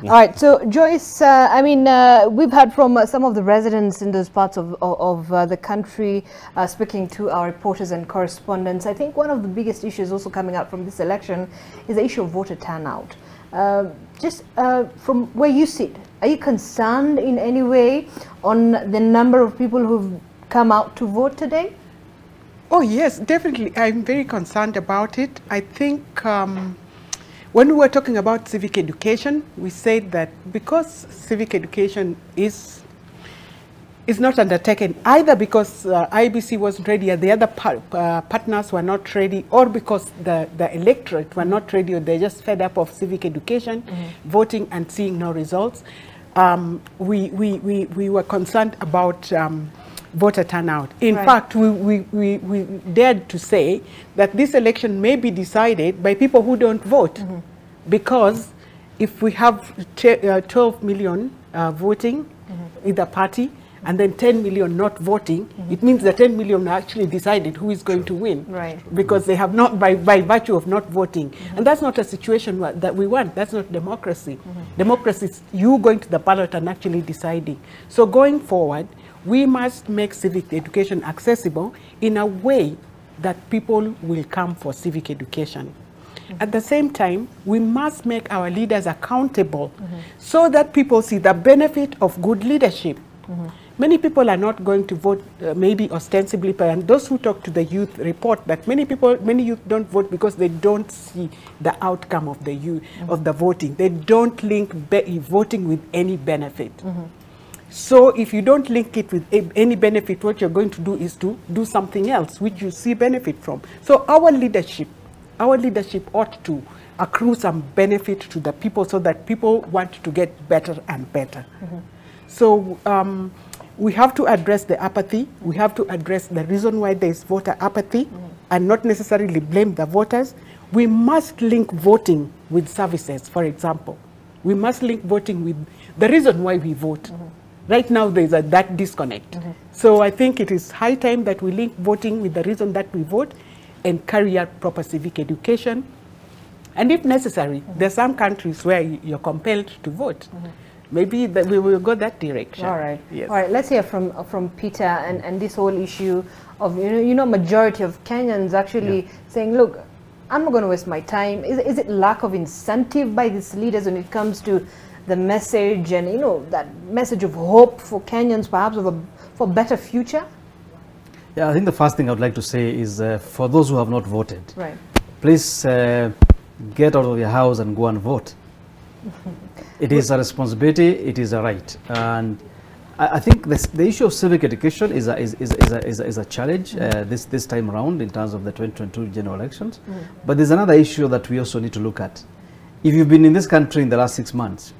All right, so Joyce, we've heard from some of the residents in those parts of the country speaking to our reporters and correspondents. I think one of the biggest issues also coming out from this election is the issue of voter turnout. From where you sit, are you concerned in any way on the number of people who've come out to vote today? Oh yes, definitely. I'm very concerned about it. I think when we were talking about civic education, we said that because civic education is not undertaken either because IBC wasn't ready or the other partners were not ready, or because the electorate were not ready, or they're just fed up of civic education, voting and seeing no results. We were concerned about voter turnout. In fact, we dared to say that this election may be decided by people who don't vote, because if we have 12 million voting either party and then 10 million not voting, it means the 10 million actually decided who is going to win, because they have not, by virtue of not voting. And that's not a situation that we want. That's not democracy. Democracy is you going to the ballot and actually deciding. So going forward, we must make civic education accessible in a way that people will come for civic education. At the same time, we must make our leaders accountable so that people see the benefit of good leadership. Many people are not going to vote, maybe ostensibly, and those who talk to the youth report that many youth don't vote because they don't see the outcome of the voting. They don't link voting with any benefit. So if you don't link it with any benefit, what you're going to do is to do something else which you see benefit from. So our leadership ought to accrue some benefit to the people so that people want to get better and better. So we have to address the apathy. We have to address the reason why there is voter apathy and not necessarily blame the voters. We must link voting with services, for example. We must link voting with the reason why we vote. Right now, there is that disconnect. So I think it is high time that we link voting with the reason that we vote and carry out proper civic education. And if necessary, there are some countries where you're compelled to vote. Maybe we will go that direction. All right. Yes. All right. Let's hear from Peter and this whole issue of, majority of Kenyans actually saying, look, I'm not going to waste my time. Is it lack of incentive by these leaders when it comes to the message and, that message of hope for Kenyans, perhaps for a better future? Yeah, I think the first thing I would like to say is for those who have not voted, please get out of your house and go and vote. It is a responsibility, it is a right. And I think the issue of civic education is a challenge this time around in terms of the 2022 general elections. But there's another issue that we also need to look at. If you've been in this country in the last 6 months,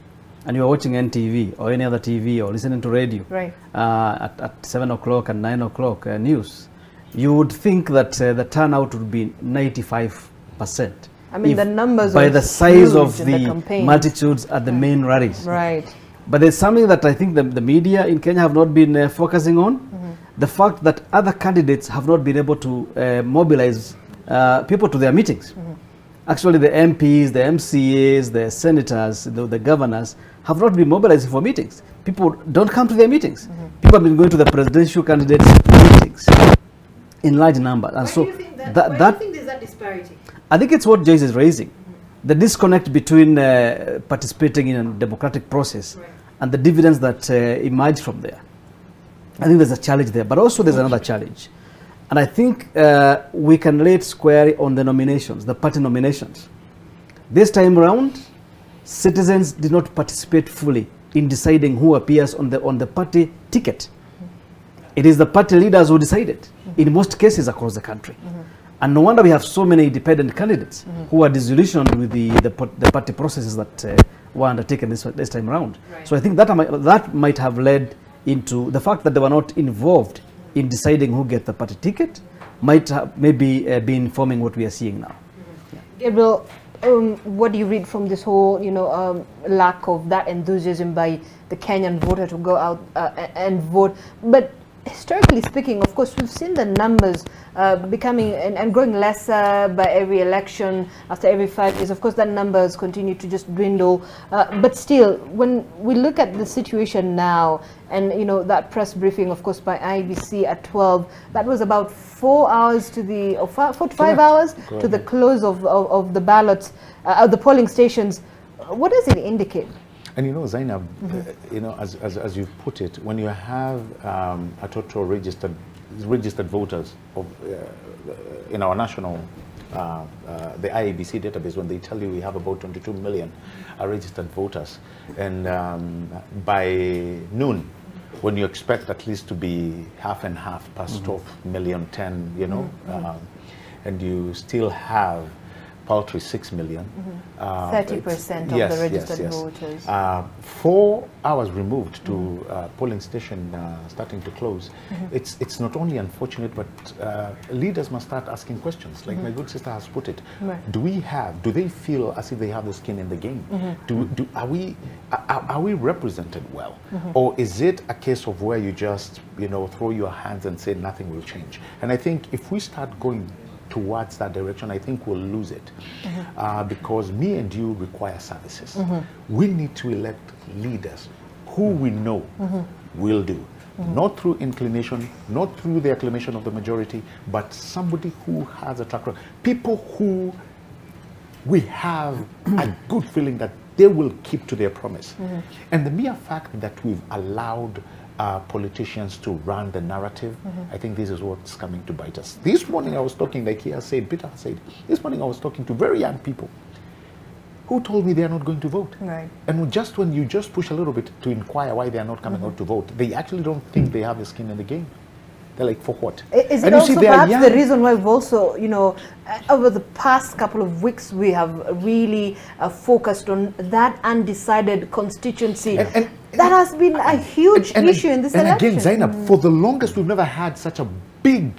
and you're watching NTV or any other TV or listening to radio at 7 o'clock and 9 o'clock news, you would think that the turnout would be 95%. I mean, the numbers by the size of the multitudes at the main rallies. But there's something that I think the media in Kenya have not been focusing on. The fact that other candidates have not been able to mobilize people to their meetings. Actually, the MPs, the MCAs, the senators, the governors have not been mobilizing for meetings. People don't come to their meetings. People have been going to the presidential candidates' meetings in large numbers. And so why do you think there's that disparity? I think it's what Joyce is raising. The disconnect between participating in a democratic process and the dividends that emerge from there. I think there's a challenge there, but also there's another challenge. And I think we can lay it squarely on the nominations, the party nominations. This time around, citizens did not participate fully in deciding who appears on the party ticket. It is the party leaders who decided, in most cases across the country. And no wonder we have so many independent candidates who are disillusioned with the party processes that were undertaken this time around. So I think that might have led into the fact that they were not involved in deciding who gets the party ticket, might have maybe be informing what we are seeing now. Gabriel, what do you read from this whole, lack of that enthusiasm by the Kenyan voter to go out and vote? But historically speaking, of course, we've seen the numbers becoming and growing lesser by every election, after every 5 years. Of course, that numbers continue to just dwindle. But still, when we look at the situation now, and you know that press briefing, of course, by IBC at 12, that was about 4 hours to the 4 to 5 hours to the close of the ballots, the polling stations. What does it indicate? And you know, Zainab, you know, as you've put it, when you have a total registered voters of in our national the IABC database, when they tell you we have about 22 million registered voters, and by noon, when you expect at least to be half and half past 12 million, 10, you know, and you still have paltry 6 million. 30% of the registered voters. 4 hours removed to polling station starting to close. It's not only unfortunate, but leaders must start asking questions. Like my good sister has put it. Right. Do they feel as if they have the skin in the game? Are we represented well? Or is it a case of where you just, you know, throw your hands and say nothing will change? And I think if we start going towards that direction, I think we'll lose it. Because me and you require services. We need to elect leaders who we know will do. Not through inclination, not through the acclamation of the majority, but somebody who has a track record. People who we have a good feeling that they will keep to their promise. And the mere fact that we've allowed politicians to run the narrative, I think this is what's coming to bite us. This morning I was talking, like he has said, Peter has said, this morning I was talking to very young people who told me they are not going to vote. Right. And just when you just push a little bit to inquire why they are not coming out to vote, they actually don't think they have the skin in the game. They're like, for what? Is it also perhaps the reason why we've also, you know, over the past couple of weeks, we have really focused on that undecided constituency? And that has been a huge issue in this election. And again, Zainab, for the longest, we've never had such a big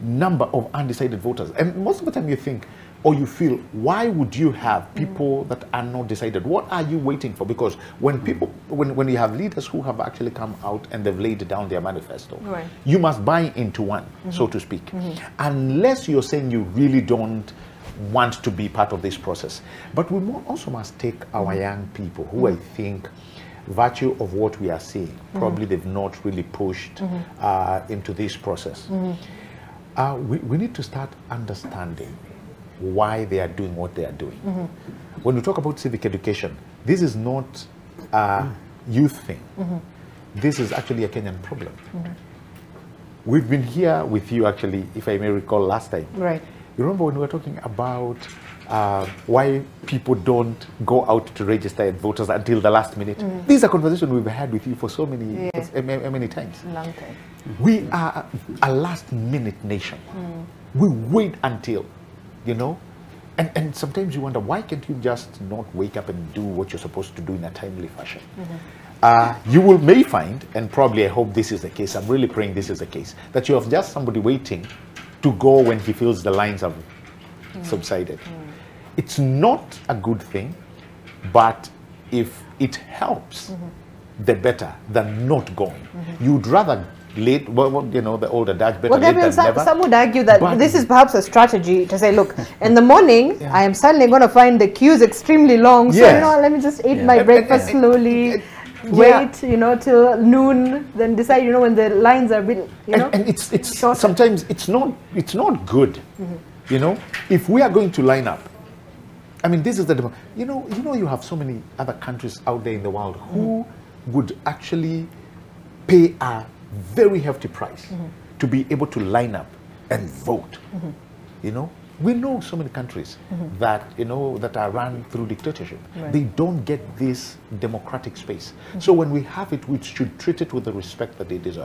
number of undecided voters. And most of the time you think, or you feel, why would you have people that are not decided? What are you waiting for? Because when people, when you have leaders who have actually come out and they've laid down their manifesto, you must buy into one, so to speak. Unless you're saying you really don't want to be part of this process. But we also must take our young people who I think, virtue of what we are seeing, probably they've not really pushed into this process. We need to start understanding why they are doing what they are doing. When we talk about civic education, this is not a youth thing. This is actually a Kenyan problem. We've been here with you, actually, if I may recall, last time. Right. You remember when we were talking about why people don't go out to register as voters until the last minute? These are conversations we've had with you for so many, many times. Long time. We are a last-minute nation. We wait until, you know, and sometimes you wonder, why can't you just not wake up and do what you're supposed to do in a timely fashion? You may find, and probably I hope this is the case, I'm really praying this is the case, that you have just somebody waiting to go when he feels the lines have subsided. It's not a good thing, but if it helps, the better than not going. You'd rather late, well, you know, the older adage, better late than never. Some would argue that this is perhaps a strategy to say, look, in the morning, I am suddenly going to find the queues extremely long, so, you know, let me just eat my breakfast slowly, wait, you know, till noon, then decide, you know, when the lines are a bit, you know, and it's sometimes it's not good, you know, if we are going to line up. I mean, this is the, you know, you have so many other countries out there in the world who would actually pay a very hefty price to be able to line up and vote. You know, we know so many countries that, you know, that are run through dictatorship. They don't get this democratic space. So when we have it, we should treat it with the respect that they deserve.